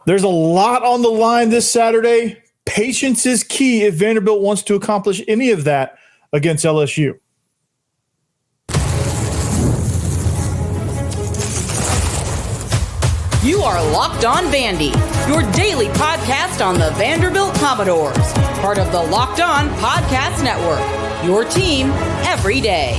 There's a lot on the line this Saturday. Patience is key if Vanderbilt wants to accomplish any of that against LSU. You are Locked On Vandy, your daily podcast on the Vanderbilt Commodores, part of the Locked On Podcast Network, your team every day.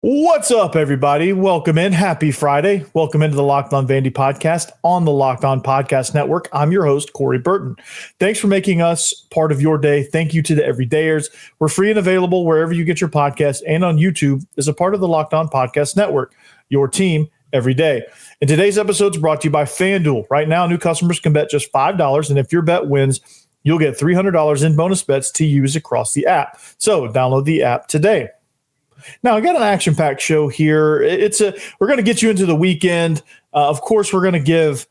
What's up, everybody? Welcome in. Happy Friday. Welcome into the Locked On Vandy podcast on the Locked On Podcast Network. I'm your host, Corey Burton. Thanks for making us part of your day. Thank you to the everydayers. We're free and available wherever you get your podcast and on YouTube as a part of the Locked On Podcast Network, your team every day. And today's episode is brought to you by FanDuel. Right now, new customers can bet just $5, and if your bet wins, you'll get $300 in bonus bets to use across the app. So download the app today. Now, I got an action-packed show here. We're going to get you into the weekend. Of course, I'm going to give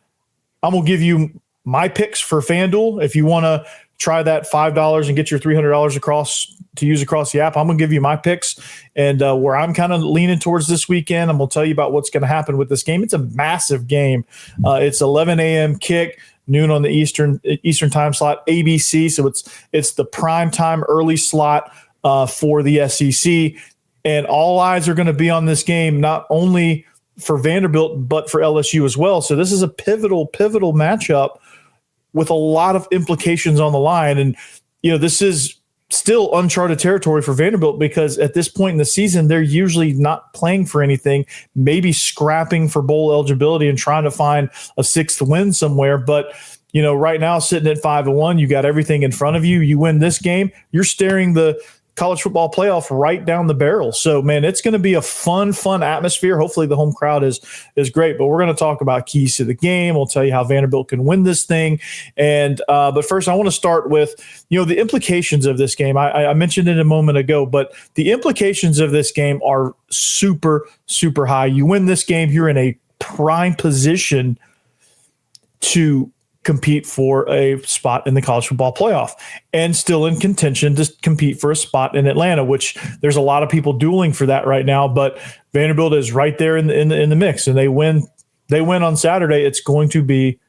you my picks for FanDuel. If you want to try that $5 and get your $300 across to use across the app, I'm going to give you my picks and where I'm kind of leaning towards this weekend. I'm going to tell you about what's going to happen with this game. It's a massive game. It's 11 a.m. kick, noon on the Eastern time slot, ABC. So it's the prime time early slot for the SEC. And all eyes are going to be on this game, not only for Vanderbilt, but for LSU as well. So this is a pivotal matchup with a lot of implications on the line. And, this is still uncharted territory for Vanderbilt because at this point in the season, they're usually not playing for anything, maybe scrapping for bowl eligibility and trying to find a sixth win somewhere. But, right now sitting at 5-1, you got everything in front of you. You win this game, you're staring the college football playoff right down the barrel. So, man, it's going to be a fun atmosphere. Hopefully the home crowd is great, but we're going to talk about keys to the game. We'll tell you how Vanderbilt can win this thing. And, but first I want to start with, the implications of this game. I mentioned it a moment ago, but the implications of this game are super, super high. You win this game, you're in a prime position to compete for a spot in the college football playoff and still in contention to compete for a spot in Atlanta, which there's a lot of people dueling for that right now, but Vanderbilt is right there in the mix, and they win on Saturday. It's going to be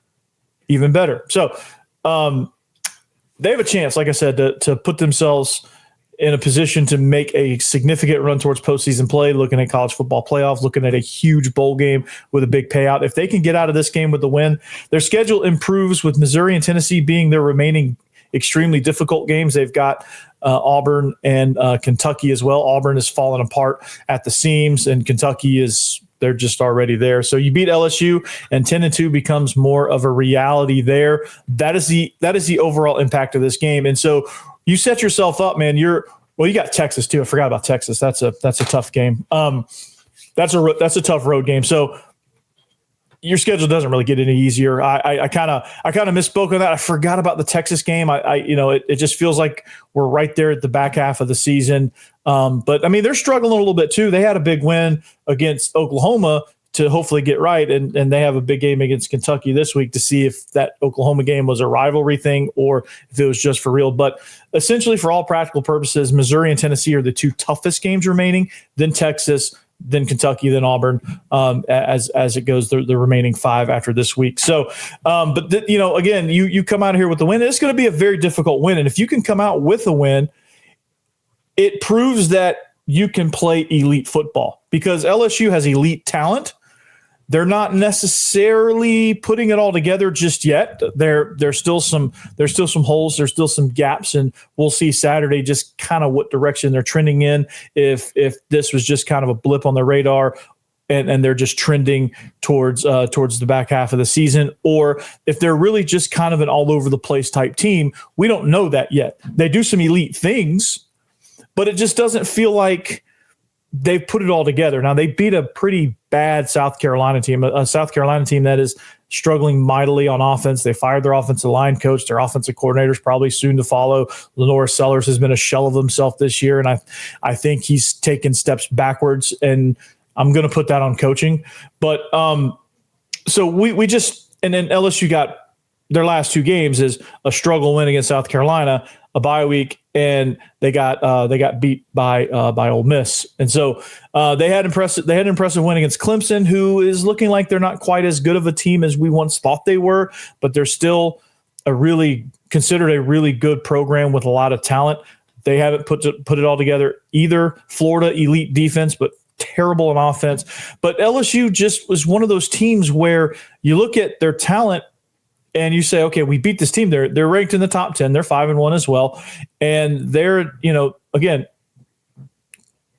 even better. So they have a chance, like I said, to put themselves in a position to make a significant run towards postseason play, looking at college football playoff, looking at a huge bowl game with a big payout. If they can get out of this game with the win, their schedule improves with Missouri and Tennessee being their remaining extremely difficult games. They've got Auburn and Kentucky as well. Auburn has fallen apart at the seams, and Kentucky they're just already there. So you beat LSU, and 10-2 becomes more of a reality there. That is the overall impact of this game. And so you set yourself up, man. You got Texas too. I forgot about Texas. That's a tough game. That's a tough road game. So your schedule doesn't really get any easier. I kind of misspoke on that. I forgot about the Texas game. It just feels like we're right there at the back half of the season. But I mean, they're struggling a little bit too. They had a big win against Oklahoma to hopefully get right. And they have a big game against Kentucky this week to see if that Oklahoma game was a rivalry thing or if it was just for real. But essentially, for all practical purposes, Missouri and Tennessee are the two toughest games remaining, then Texas, then Kentucky, then Auburn, as it goes, the remaining five after this week. So, again, you come out of here with the win. It's going to be a very difficult win. And if you can come out with a win, it proves that you can play elite football because LSU has elite talent. They're not necessarily putting it all together just yet. There's still some holes. There's still some gaps, and we'll see Saturday just kind of what direction they're trending in. If this was just kind of a blip on the radar, and they're just trending towards the back half of the season, or if they're really just kind of an all over the place type team, we don't know that yet. They do some elite things, but it just doesn't feel like they've put it all together. Now, they beat a pretty bad South Carolina team, a South Carolina team that is struggling mightily on offense. They fired their offensive line coach. Their offensive coordinator is probably soon to follow. Lenore Sellers has been a shell of himself this year, and I think he's taken steps backwards, and I'm going to put that on coaching. But so we just – and then LSU got their last two games is a struggle win against South Carolina, a bye week, and they got beat by Ole Miss. And so they had an impressive win against Clemson, who is looking like they're not quite as good of a team as we once thought they were, but they're still considered a really good program with a lot of talent. They haven't put it all together either. Florida, elite defense, but terrible on offense. But LSU just was one of those teams where you look at their talent and you say, okay, we beat this team. They're ranked in the top 10. They're 5-1 as well. And they're, again,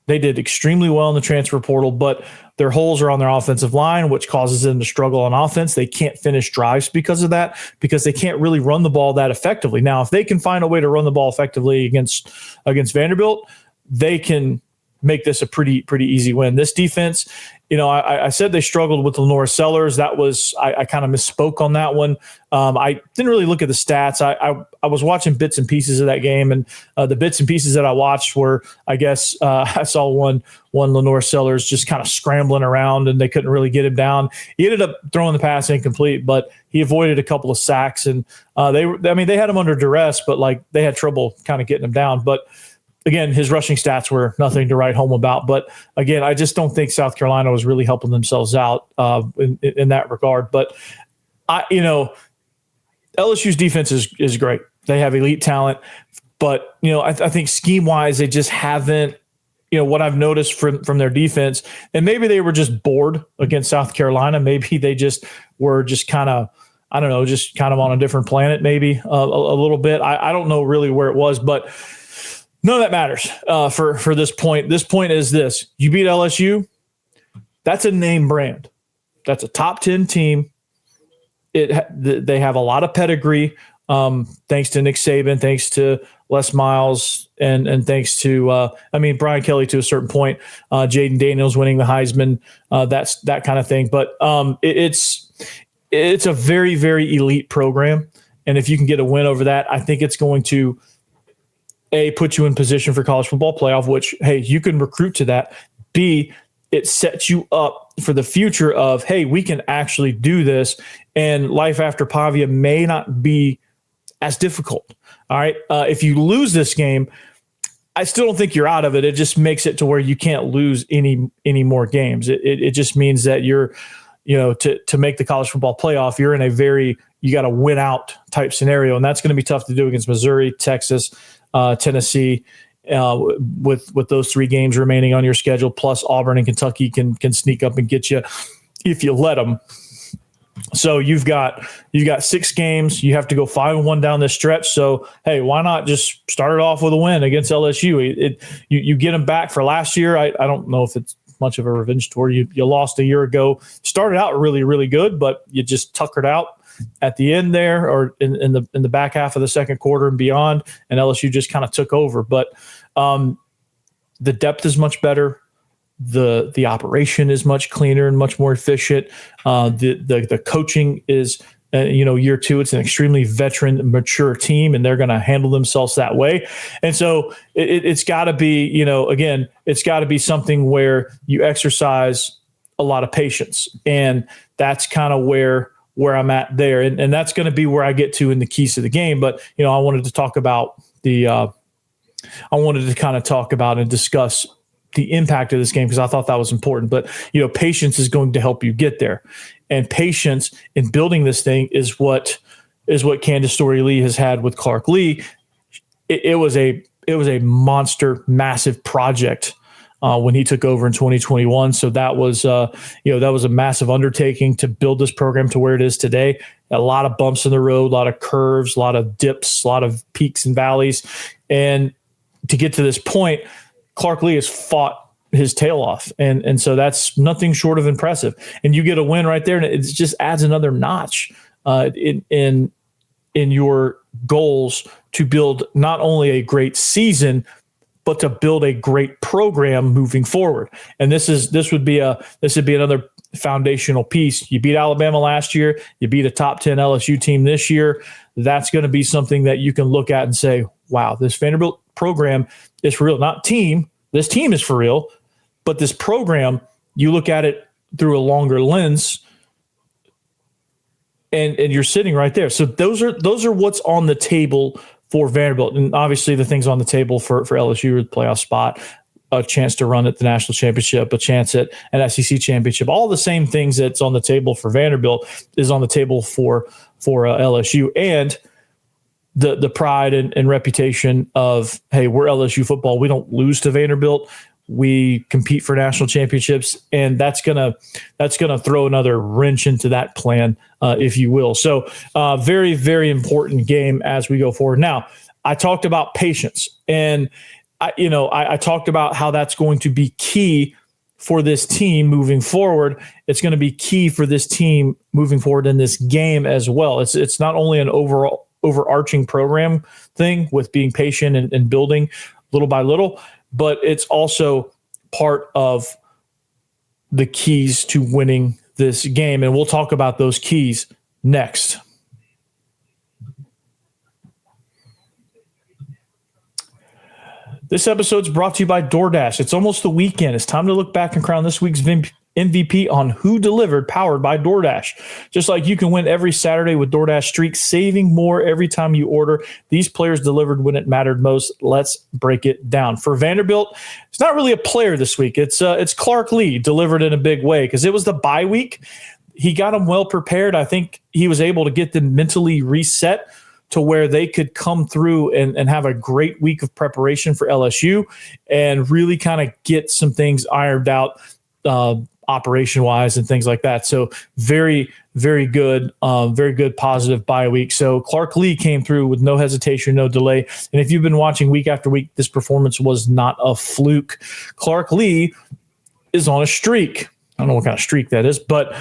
they did extremely well in the transfer portal, but their holes are on their offensive line, which causes them to struggle on offense. They can't finish drives because of that, because they can't really run the ball that effectively. Now, if they can find a way to run the ball effectively against Vanderbilt, they can make this a pretty easy win. This defense, I said they struggled with Lenore Sellers. That was, I kind of misspoke on that one. I didn't really look at the stats. I was watching bits and pieces of that game, and the bits and pieces that I watched were, I guess, I saw one Lenore Sellers just kind of scrambling around, and they couldn't really get him down. He ended up throwing the pass incomplete, but he avoided a couple of sacks, and they had him under duress, but they had trouble kind of getting him down. But again, his rushing stats were nothing to write home about. But again, I just don't think South Carolina was really helping themselves out in that regard. But LSU's defense is great. They have elite talent, but I think scheme wise, they just haven't. What I've noticed from their defense, and maybe they were just bored against South Carolina. Maybe they just were just kind of, I don't know, just kind of on a different planet. Maybe a little bit. I don't know really where it was, but. None of that matters for this point. This point is this. You beat LSU, that's a name brand. That's a top 10 team. They have a lot of pedigree, thanks to Nick Saban, thanks to Les Miles, and thanks to, Brian Kelly to a certain point, Jaden Daniels winning the Heisman, that's that kind of thing. But it's a very, very elite program. And if you can get a win over that, I think it's going to – A, put you in position for college football playoff, which, hey, you can recruit to that. B, it sets you up for the future of, hey, we can actually do this, and life after Pavia may not be as difficult. All right. If you lose this game, I still don't think you're out of it. It just makes it to where you can't lose any more games. It just means that you're, to make the college football playoff, you're in a you got to win out type scenario, and that's going to be tough to do against Missouri, Texas, Tennessee, with those three games remaining on your schedule, plus Auburn and Kentucky can sneak up and get you if you let them. So you've got 6 games. You have to go 5-1 down this stretch. So hey, why not just start it off with a win against LSU? You get them back for last year. I don't know if it's much of a revenge tour. You lost a year ago. Started out really, really good, but you just tuckered out at the end there, or in the back half of the second quarter and beyond, and LSU just kind of took over. But the depth is much better. The operation is much cleaner and much more efficient. The coaching is, year 2, it's an extremely veteran, mature team, and they're going to handle themselves that way. And so it's got to be, again, it's got to be something where you exercise a lot of patience, and that's kind of where I'm at there. And that's going to be where I get to in the keys to the game. But, I wanted to talk about talk about and discuss the impact of this game, because I thought that was important. But, patience is going to help you get there. And patience in building this thing is what Candace Story-Lee has had with Clark Lee. It was a monster, massive project when he took over in 2021. So that was a massive undertaking to build this program to where it is today. A lot of bumps in the road, a lot of curves, a lot of dips, a lot of peaks and valleys. And to get to this point, Clark Lee has fought his tail off. And so that's nothing short of impressive. And you get a win right there, and it just adds another notch in your goals to build not only a great season, but to build a great program moving forward. And this would be another foundational piece. You beat Alabama last year, you beat a top 10 LSU team this year. That's going to be something that you can look at and say, wow, this Vanderbilt program is for real. Not team. This team is for real, but this program, you look at it through a longer lens, and you're sitting right there. So those are what's on the table for Vanderbilt. And obviously the things on the table for LSU are the playoff spot, a chance to run at the national championship, a chance at an SEC championship. All the same things that's on the table for Vanderbilt is on the table for LSU, and the pride and reputation of, hey, we're LSU football. We don't lose to Vanderbilt. We compete for national championships, and that's gonna throw another wrench into that plan, if you will. So, very, very important game as we go forward. Now, I talked about patience, and I talked about how that's going to be key for this team moving forward. It's going to be key for this team moving forward in this game as well. It's not only an overarching program thing with being patient and building little by little, but it's also part of the keys to winning this game. And we'll talk about those keys next. This episode's brought to you by DoorDash. It's almost the weekend. It's time to look back and crown this week's MVP on Who Delivered, powered by DoorDash. Just like you can win every Saturday with DoorDash Streaks, saving more every time you order. These players delivered when it mattered most. Let's break it down. For Vanderbilt, it's not really a player this week. It's Clark Lee delivered in a big way because it was the bye week. He got them well prepared. I think he was able to get them mentally reset to where they could come through and have a great week of preparation for LSU and really kind of get some things ironed out operation-wise and things like that. So very, very good positive bye week. So Clark Lee came through with no hesitation, no delay. And if you've been watching week after week, this performance was not a fluke. Clark Lee is on a streak. I don't know what kind of streak that is, but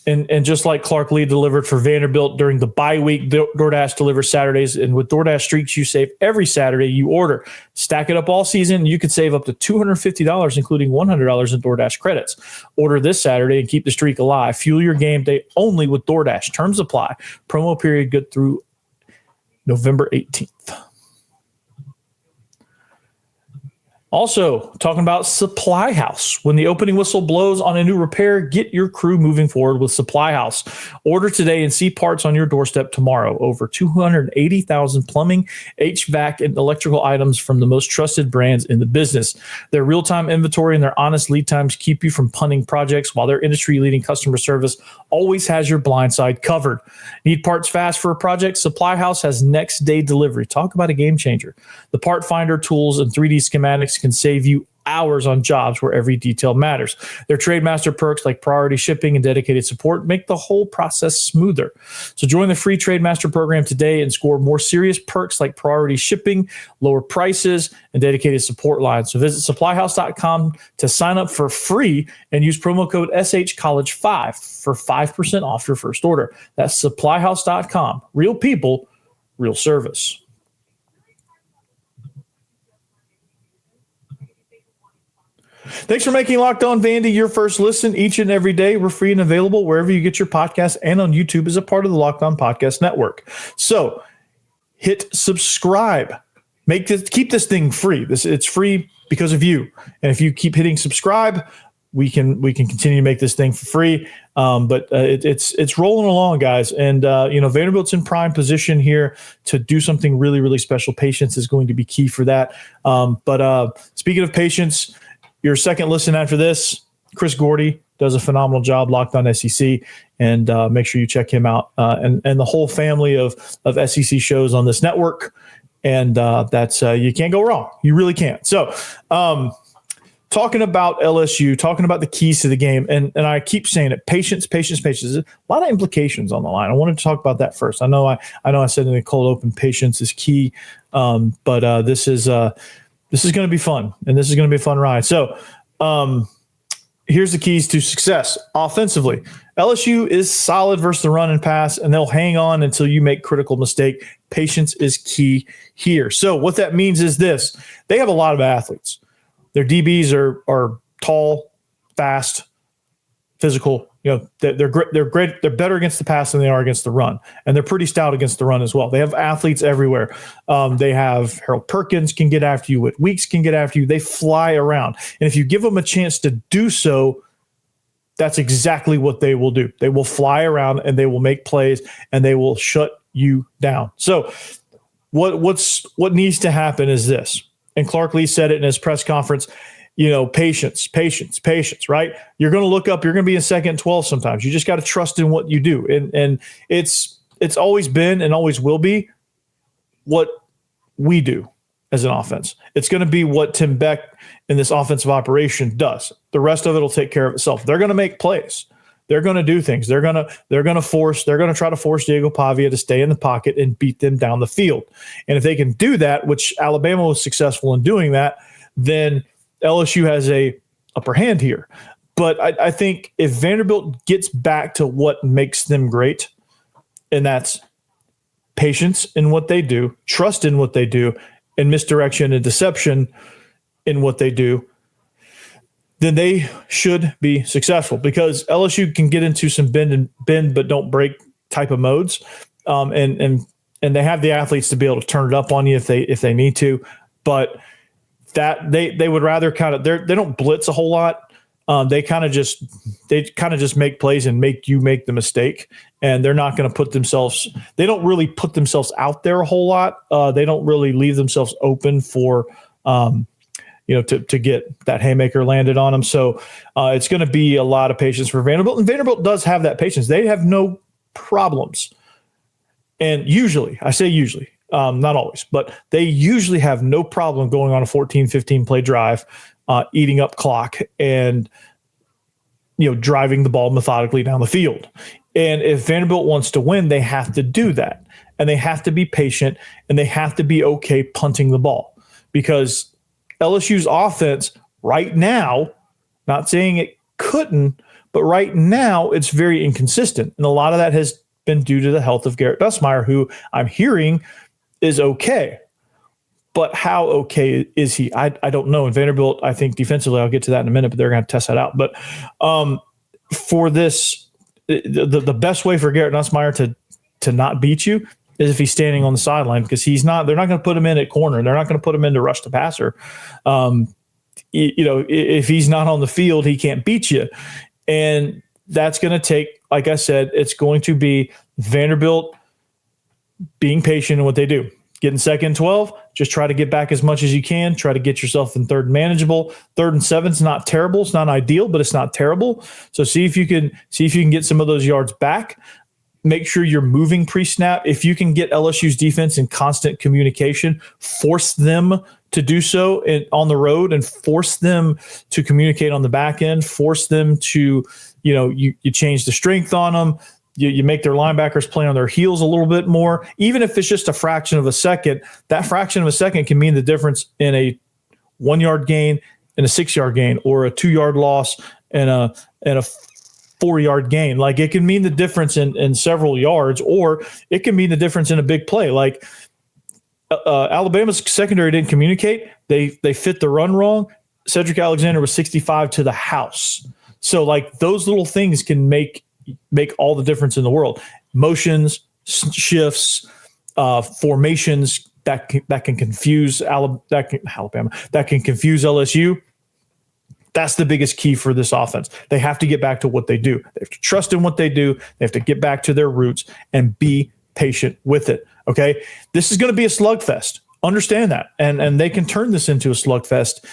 And just like Clark Lee delivered for Vanderbilt during the bye week, DoorDash delivers Saturdays. And with DoorDash Streaks, you save every Saturday you order. Stack it up all season. You could save up to $250, including $100 in DoorDash credits. Order this Saturday and keep the streak alive. Fuel your game day only with DoorDash. Terms apply. Promo period good through November 18th. Also, talking about SupplyHouse. When the opening whistle blows on a new repair, get your crew moving forward with SupplyHouse. Order today and see parts on your doorstep tomorrow. Over 280,000 plumbing, HVAC, and electrical items from the most trusted brands in the business. Their real-time inventory and their honest lead times keep you from punting projects, while their industry-leading customer service always has your blind side covered. Need parts fast for a project? SupplyHouse has next-day delivery. Talk about a game changer. The part finder tools and 3D schematics can save you hours on jobs where every detail matters. Their Trademaster perks like priority shipping and dedicated support make the whole process smoother. So join the free Trademaster program today and score more serious perks like priority shipping, lower prices, and dedicated support lines. So visit supplyhouse.com to sign up for free and use promo code SHCollege5 for 5% off your first order. That's supplyhouse.com. Real people, real service. Thanks for making Locked On Vandy your first listen each and every day. We're free and available wherever you get your podcasts and on YouTube as a part of the Locked On Podcast Network. So hit subscribe. Keep this thing free. It's free because of you. And if you keep hitting subscribe, we can continue to make this thing for free. But it's rolling along, guys. And Vanderbilt's in prime position here to do something really, really special. Patience is going to be key for that. But speaking of patience, your second listen after this, Chris Gordy does a phenomenal job, Locked On SEC, and make sure you check him out and the whole family of SEC shows on this network. And that's you can't go wrong. You really can't. So talking about LSU, talking about the keys to the game, and I keep saying it, patience. There's a lot of implications on the line. I wanted to talk about that first. I know I said in the cold open, patience is key, but this is going to be fun, and this is going to be a fun ride. So here's the keys to success. Offensively, LSU is solid versus the run and pass, and they'll hang on until you make critical mistake. Patience is key here. So what that means is this. They have a lot of athletes. Their DBs are tall, fast, physical. They're great. They're better against the pass than they are against the run, and they're pretty stout against the run as well. They have athletes everywhere. They have Harold Perkins can get after you. Whit Weeks can get after you. They fly around, and if you give them a chance to do so, That's exactly what they will do. They will fly around and they will make plays and they will shut you down. So what needs to happen is this. And Clark Lee said it in his press conference, patience, right? You're going to look up, you're going to be in 2nd and 12 sometimes. You just got to trust in what you do. And it's always been and always will be what we do as an offense. It's going to be what Tim Beck in this offensive operation does. The rest of it will take care of itself. They're going to make plays. They're going to do things. They're going to try to force Diego Pavia to stay in the pocket and beat them down the field. And if they can do that, which Alabama was successful in doing that, then LSU has a upper hand here. But I think if Vanderbilt gets back to what makes them great, and that's patience in what they do, trust in what they do, and misdirection and deception in what they do, then they should be successful, because LSU can get into some bend but don't break type of modes, and they have the athletes to be able to turn it up on you if they need to. But that they would rather they don't blitz a whole lot. They kind of just make plays and make you make the mistake, and they're not going to put themselves. They don't really put themselves out there a whole lot. They don't really leave themselves open for to get that haymaker landed on them. So it's going to be a lot of patience for Vanderbilt, and Vanderbilt does have that patience. They have no problems, and usually, I say usually, not always, but they usually have no problem going on a 14, 15 play drive, eating up clock and, driving the ball methodically down the field. And if Vanderbilt wants to win, they have to do that, and they have to be patient, and they have to be okay punting the ball, because LSU's offense right now, not saying it couldn't, but right now it's very inconsistent. And a lot of that has been due to the health of Garrett Nussmeier, who I'm hearing is okay. But how okay is he? I don't know. And Vanderbilt, I think defensively, I'll get to that in a minute, but they're going to test that out. But for this, the best way for Garrett Nussmeier to not beat you is if he's standing on the sideline, because they're not going to put him in at corner. They're not going to put him in to rush the passer. If he's not on the field, he can't beat you. And that's going to take, like I said, it's going to be Vanderbilt being patient in what they do. Get in 2nd and 12, just try to get back as much as you can. Try to get yourself in 3rd and manageable. 3rd and 7 is not terrible. It's not ideal, but it's not terrible. So see if you can get some of those yards back. Make sure you're moving pre-snap. If you can get LSU's defense in constant communication, force them to do so on the road, and force them to communicate on the back end, force them to, you change the strength on them. You make their linebackers play on their heels a little bit more. Even if it's just a fraction of a second, that fraction of a second can mean the difference in a 1-yard gain and a 6-yard gain, or a 2-yard loss and a 4-yard gain. Like, it can mean the difference in several yards, or it can mean the difference in a big play. Like, Alabama's secondary didn't communicate. They fit the run wrong. Cedric Alexander was 65 to the house. So, like, those little things can make all the difference in the world. Motions, shifts, formations that can confuse Alabama, that can confuse LSU. That's the biggest key for this offense. They have to get back to what they do. They have to trust in what they do. They have to get back to their roots and be patient with it. Okay, this is going to be a slugfest. Understand that, and they can turn this into a slugfest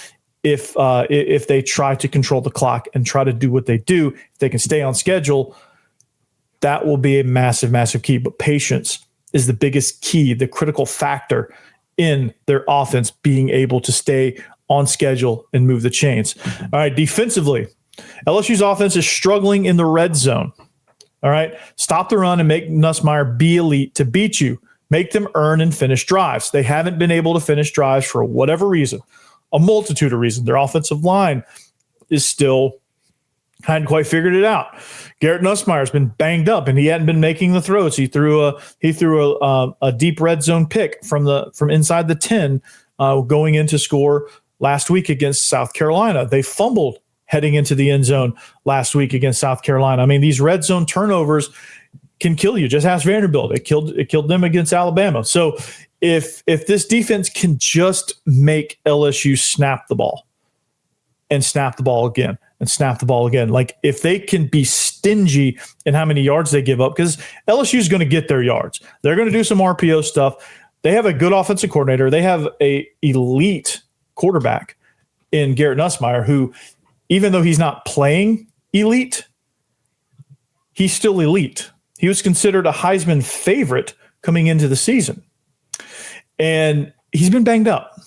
if they try to control the clock and try to do what they do. If they can stay on schedule, that will be a massive, massive key. But patience is the biggest key, the critical factor in their offense being able to stay on schedule and move the chains. All right, defensively, LSU's offense is struggling in the red zone. All right, stop the run and make Nussmeier be elite to beat you. Make them earn and finish drives. They haven't been able to finish drives for whatever reason, a multitude of reasons. Their offensive line is still hadn't quite figured it out. Garrett Nussmeier's been banged up, and he hadn't been making the throws. He threw a deep red zone pick from inside the 10 going into score last week against South Carolina. They fumbled heading into the end zone last week against South Carolina. I mean, these red zone turnovers can kill you. Just ask Vanderbilt. It killed them against Alabama. So if this defense can just make LSU snap the ball and snap the ball again and snap the ball again. Like if they can be stingy in how many yards they give up, because LSU is going to get their yards. They're going to do some RPO stuff. They have a good offensive coordinator. They have a elite quarterback in Garrett Nussmeier, who, even though he's not playing elite, he's still elite. He was considered a Heisman favorite coming into the season, and he's been banged up,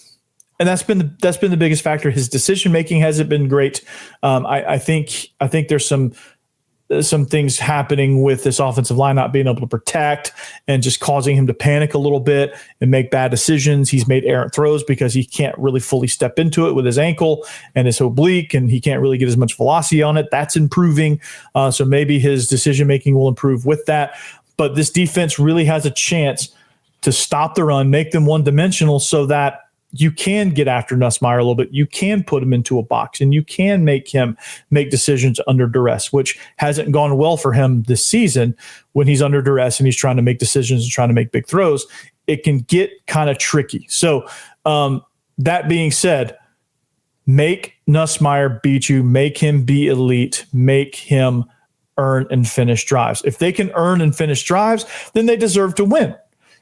and that's been the biggest factor. His decision making hasn't been great. I think there's some things happening with this offensive line not being able to protect and just causing him to panic a little bit and make bad decisions. He's made errant throws because he can't really fully step into it with his ankle and his oblique, and he can't really get as much velocity on it. That's improving. So maybe his decision-making will improve with that. But this defense really has a chance to stop the run, make them one-dimensional so that you can get after Nussmeier a little bit. You can put him into a box, and you can make him make decisions under duress, which hasn't gone well for him this season when he's under duress and he's trying to make decisions and trying to make big throws. It can get kind of tricky. So that being said, make Nussmeier beat you, make him be elite, make him earn and finish drives. If they can earn and finish drives, then they deserve to win.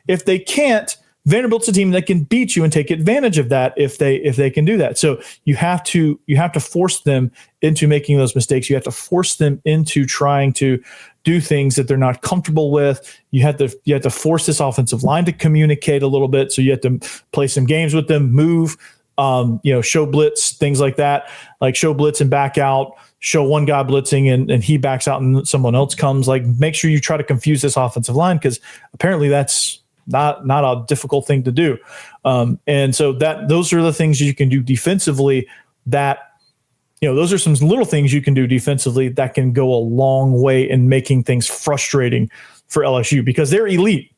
If they can't, Vanderbilt's a team that can beat you and take advantage of that if they can do that. So you have to force them into making those mistakes. You have to force them into trying to do things that they're not comfortable with. You have to force this offensive line to communicate a little bit. So you have to play some games with them, move, show blitz, things like that, like show blitz and back out. Show one guy blitzing and he backs out and someone else comes. Like, make sure you try to confuse this offensive line, because apparently that's not a difficult thing to do. And so those are the things you can do defensively those are some little things you can do defensively that can go a long way in making things frustrating for LSU, because they're elite.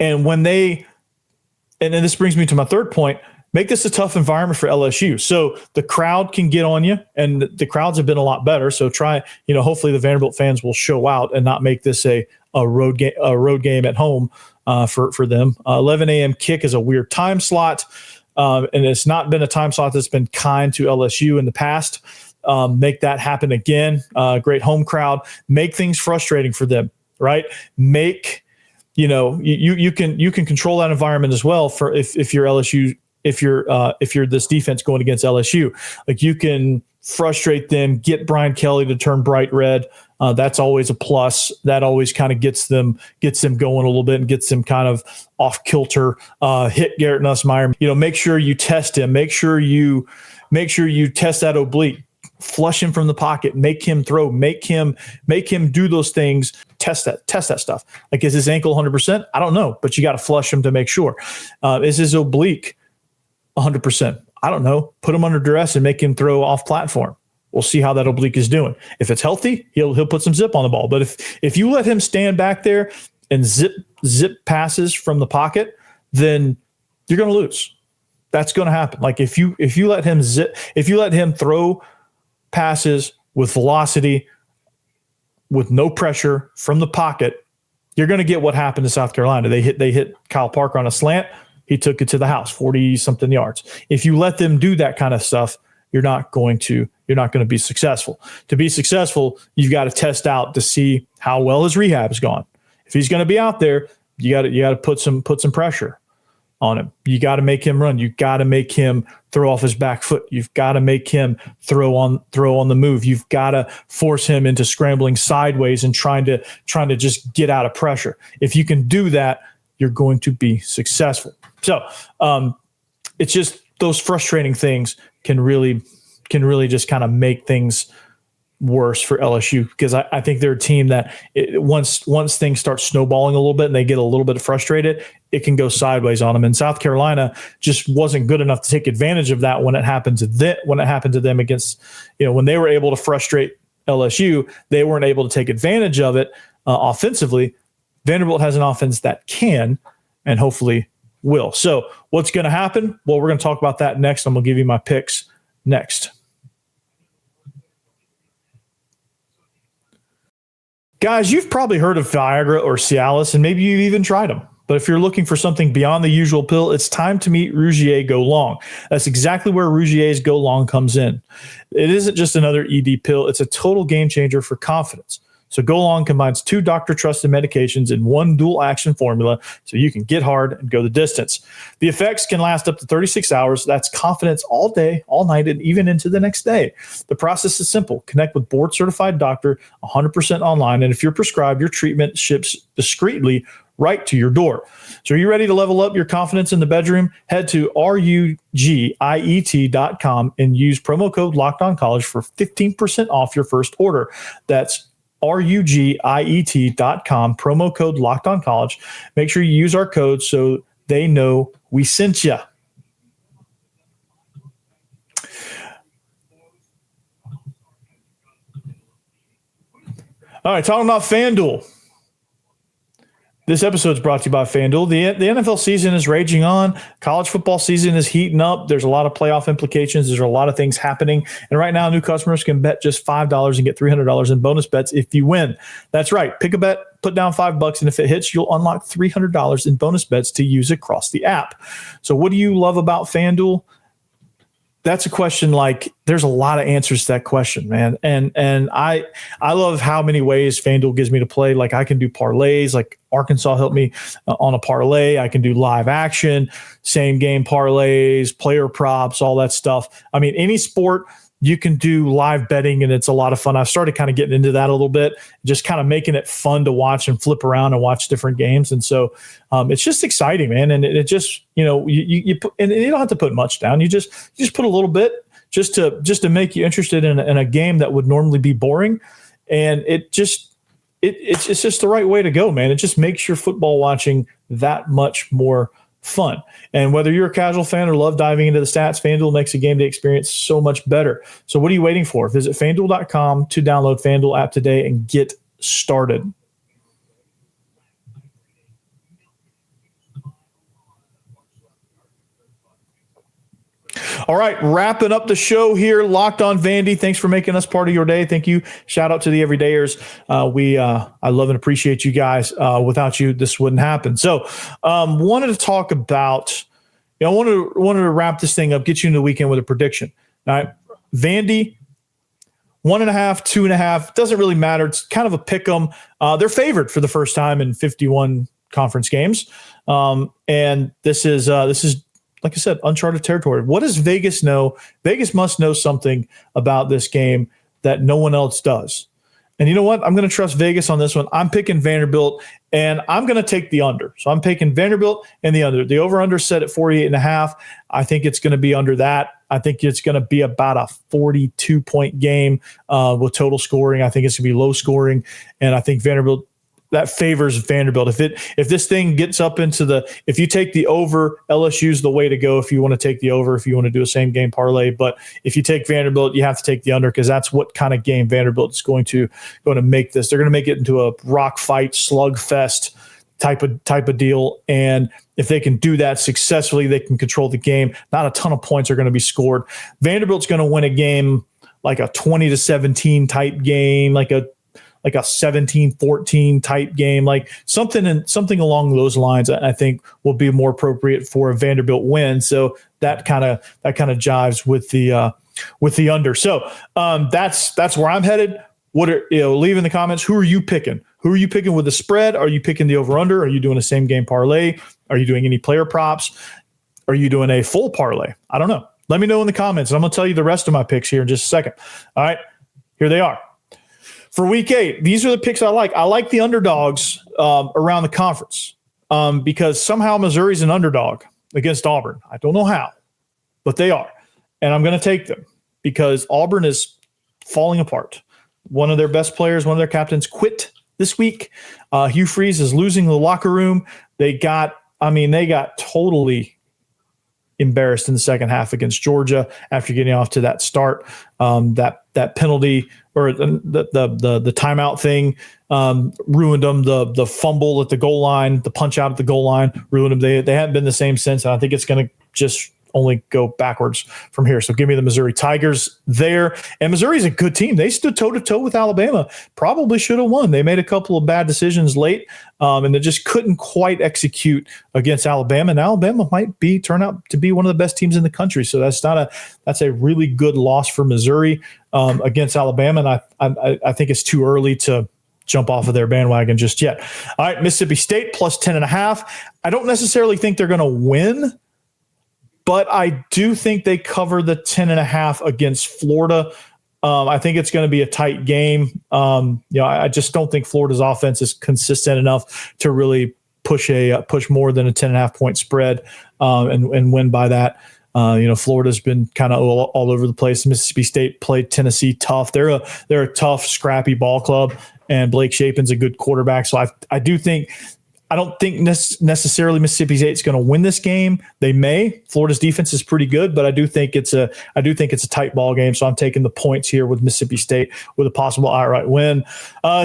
And and then this brings me to my third point, make this a tough environment for LSU. So the crowd can get on you, and the crowds have been a lot better. So hopefully the Vanderbilt fans will show out and not make this a road game at home for them. 11 a.m. kick is a weird time slot, and it's not been a time slot that's been kind to LSU in the past. Make that happen again. Great home crowd. Make things frustrating for them, right? Make you can control that environment as well for if you're LSU. If you're this defense going against LSU, like, you can frustrate them, get Brian Kelly to turn bright red. That's always a plus. That always kind of gets them going a little bit and gets them kind of off kilter. Hit Garrett Nussmeier. Make sure you test him. Make sure you test that oblique. Flush him from the pocket. Make him throw. Make him do those things. Test that stuff. Like, is his ankle 100%? I don't know, but you got to flush him to make sure. Is his oblique 100%? I don't know. Put him under duress and make him throw off platform. We'll see how that oblique is doing. If it's healthy, he'll put some zip on the ball. But if you let him stand back there and zip passes from the pocket, then you're going to lose. That's going to happen. Like, if you let him throw passes with velocity, with no pressure from the pocket, you're going to get what happened to South Carolina. They hit Kyle Parker on a slant. He took it to the house, 40-something yards. If you let them do that kind of stuff, you're not going to be successful. To be successful, you've got to test out to see how well his rehab has gone. If he's going to be out there, you got to put some pressure on him. You got to make him run. You got to make him throw off his back foot. You've got to make him throw on the move. You've got to force him into scrambling sideways and trying to just get out of pressure. If you can do that, you're going to be successful. So it's just those frustrating things can really just kind of make things worse for LSU, because I think they're a team that once things start snowballing a little bit and they get a little bit frustrated, it can go sideways on them. And South Carolina just wasn't good enough to take advantage of that when it happened to them against, when they were able to frustrate LSU, they weren't able to take advantage of it offensively. Vanderbilt has an offense that can, and hopefully will. So what's going to happen? Well, we're going to talk about that next. I'm going to give you my picks next. Guys, you've probably heard of Viagra or Cialis, and maybe you've even tried them. But if you're looking for something beyond the usual pill, it's time to meet Rugiet Go Long. That's exactly where Rugiet's Go Long comes in. It isn't just another ED pill. It's a total game changer for confidence. So Go Long combines 2 doctor-trusted medications in one dual-action formula so you can get hard and go the distance. The effects can last up to 36 hours. That's confidence all day, all night, and even into the next day. The process is simple. Connect with board-certified doctor 100% online, and if you're prescribed, your treatment ships discreetly right to your door. So are you ready to level up your confidence in the bedroom? Head to rugiet.com and use promo code LOCKEDONCollege for 15% off your first order. That's rugiet.com, promo code LOCKEDONCollege. Make sure you use our code so they know we sent you. All right, talking about FanDuel. This episode is brought to you by FanDuel. The NFL season is raging on. College football season is heating up. There's a lot of playoff implications. There's a lot of things happening. And right now, new customers can bet just $5 and get $300 in bonus bets if you win. That's right. Pick a bet, put down $5, and if it hits, you'll unlock $300 in bonus bets to use across the app. So what do you love about FanDuel? That's a question, like, there's a lot of answers to that question, man. And I love how many ways FanDuel gives me to play. Like, I can do parlays, like Arkansas helped me on a parlay. I can do live action, same game parlays, player props, all that stuff. I mean, any sport you can do live betting, and it's a lot of fun. I've started kind of getting into that a little bit, just kind of making it fun to watch and flip around and watch different games. And so it's just exciting, man. And it just, you put, and you don't have to put much down. You just put a little bit just to make you interested in a game that would normally be boring. And it's just the right way to go, man. It just makes your football watching that much more fun. And whether you're a casual fan or love diving into the stats, FanDuel makes a game day experience so much better. So what are you waiting for? Visit FanDuel.com to download FanDuel app today and get started. All right, wrapping up the show here. Locked on Vandy. Thanks for making us part of your day. Thank you. Shout out to the everydayers. I love and appreciate you guys. Without you, this wouldn't happen. So, wanted to talk about. I wanted to wrap this thing up. Get you into the weekend with a prediction. All right, Vandy 1.5, 2.5. Doesn't really matter. It's kind of a pick 'em. They're favored for the first time in 51 conference games, and this is. Like I said, uncharted territory. What does Vegas know? Vegas must know something about this game that no one else does. And you know what? I'm going to trust Vegas on this one. I'm picking Vanderbilt, and I'm going to take the under. So I'm picking Vanderbilt and the under. The over-under set at 48.5. I think it's going to be under that. I think it's going to be about a 42-point game with total scoring. I think it's going to be low scoring, and I think Vanderbilt – that favors Vanderbilt. If this thing gets up into if you take the over, LSU's the way to go. If you want to take the over, if you want to do a same game parlay, but if you take Vanderbilt, you have to take the under because that's what kind of game Vanderbilt is going to make this. They're going to make it into a rock fight, slugfest type of deal. And if they can do that successfully, they can control the game. Not a ton of points are going to be scored. Vanderbilt's going to win a game like a 20-17 type game, like a 17-14 type game, like something along those lines. I think will be more appropriate for a Vanderbilt win. So that kind of jives with the under. So that's where I'm headed. Leave in the comments. Who are you picking? Who are you picking with the spread? Are you picking the over under? Are you doing a same game parlay? Are you doing any player props? Are you doing a full parlay? I don't know. Let me know in the comments. And I'm going to tell you the rest of my picks here in just a second. All right, here they are. For week 8, these are the picks I like. I like the underdogs around the conference because somehow Missouri's an underdog against Auburn. I don't know how, but they are. And I'm going to take them because Auburn is falling apart. One of their best players, one of their captains quit this week. Hugh Freeze is losing the locker room. They got totally embarrassed in the second half against Georgia after getting off to that start. That penalty or the timeout thing ruined them. The fumble at the goal line, the punch out at the goal line ruined them. They haven't been the same since. And I think it's going to just only go backwards from here. So give me the Missouri Tigers there. And Missouri's a good team. They stood toe-to-toe with Alabama. Probably should have won. They made a couple of bad decisions late, and they just couldn't quite execute against Alabama. And Alabama might turn out to be one of the best teams in the country. So that's a really good loss for Missouri against Alabama. And I think it's too early to jump off of their bandwagon just yet. All right, Mississippi State plus 10.5. I don't necessarily think they're going to win, but I do think they cover the 10.5 against Florida. I think it's going to be a tight game. I just don't think Florida's offense is consistent enough to really push more than a 10.5 point spread and win by that. Florida's been kind of all over the place. Mississippi State played Tennessee tough. They're a tough, scrappy ball club, and Blake Shapen's a good quarterback. So I don't think necessarily Mississippi State's going to win this game. They may. Florida's defense is pretty good, but I do think it's a tight ball game. So I'm taking the points here with Mississippi State with a possible outright win.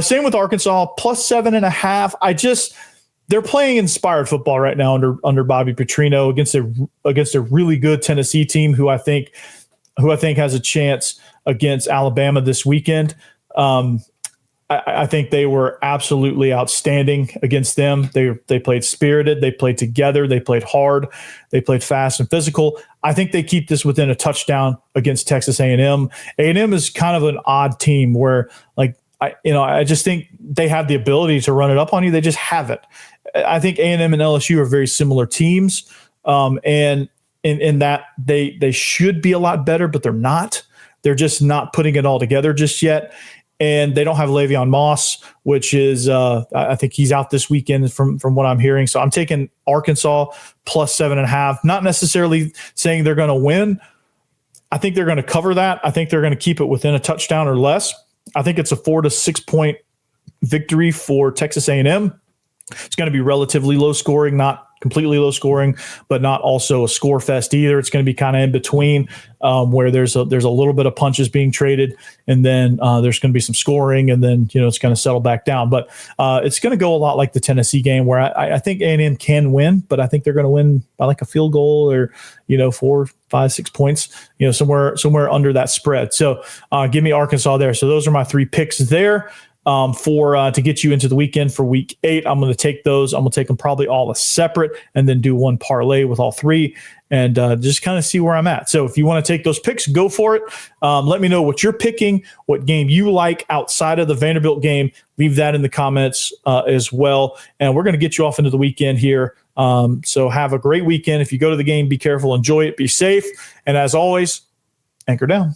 Same with Arkansas plus 7.5. They're playing inspired football right now under Bobby Petrino against a really good Tennessee team who I think has a chance against Alabama this weekend. I think they were absolutely outstanding against them. They played spirited, they played together, they played hard, they played fast and physical. I think they keep this within a touchdown against Texas A&M. A&M is kind of an odd team where I just think they have the ability to run it up on you. They just haven't. I think A&M and LSU are very similar teams, and in that they should be a lot better, but they're not. They're just not putting it all together just yet. And they don't have Le'Veon Moss, which is I think he's out this weekend from what I'm hearing. So I'm taking Arkansas plus 7.5. Not necessarily saying they're going to win. I think they're going to cover that. I think they're going to keep it within a touchdown or less. I think it's a 4 to 6 point victory for Texas A&M. It's going to be relatively low scoring, not completely low scoring, but not also a score fest either. It's going to be kind of in between, where there's a little bit of punches being traded, and then there's going to be some scoring, and then it's going to settle back down. But it's going to go a lot like the Tennessee game, where I think A&M can win, but I think they're going to win by like a field goal or 4, 5, 6 points, somewhere under that spread. So give me Arkansas there. So those are my 3 picks there. To get you into the weekend for week 8. I'm going to take those. I'm going to take them probably all as separate and then do one parlay with all 3 and just kind of see where I'm at. So if you want to take those picks, go for it. Let me know what you're picking, what game you like outside of the Vanderbilt game. Leave that in the comments as well. And we're going to get you off into the weekend here. So have a great weekend. If you go to the game, be careful, enjoy it, be safe. And as always, anchor down.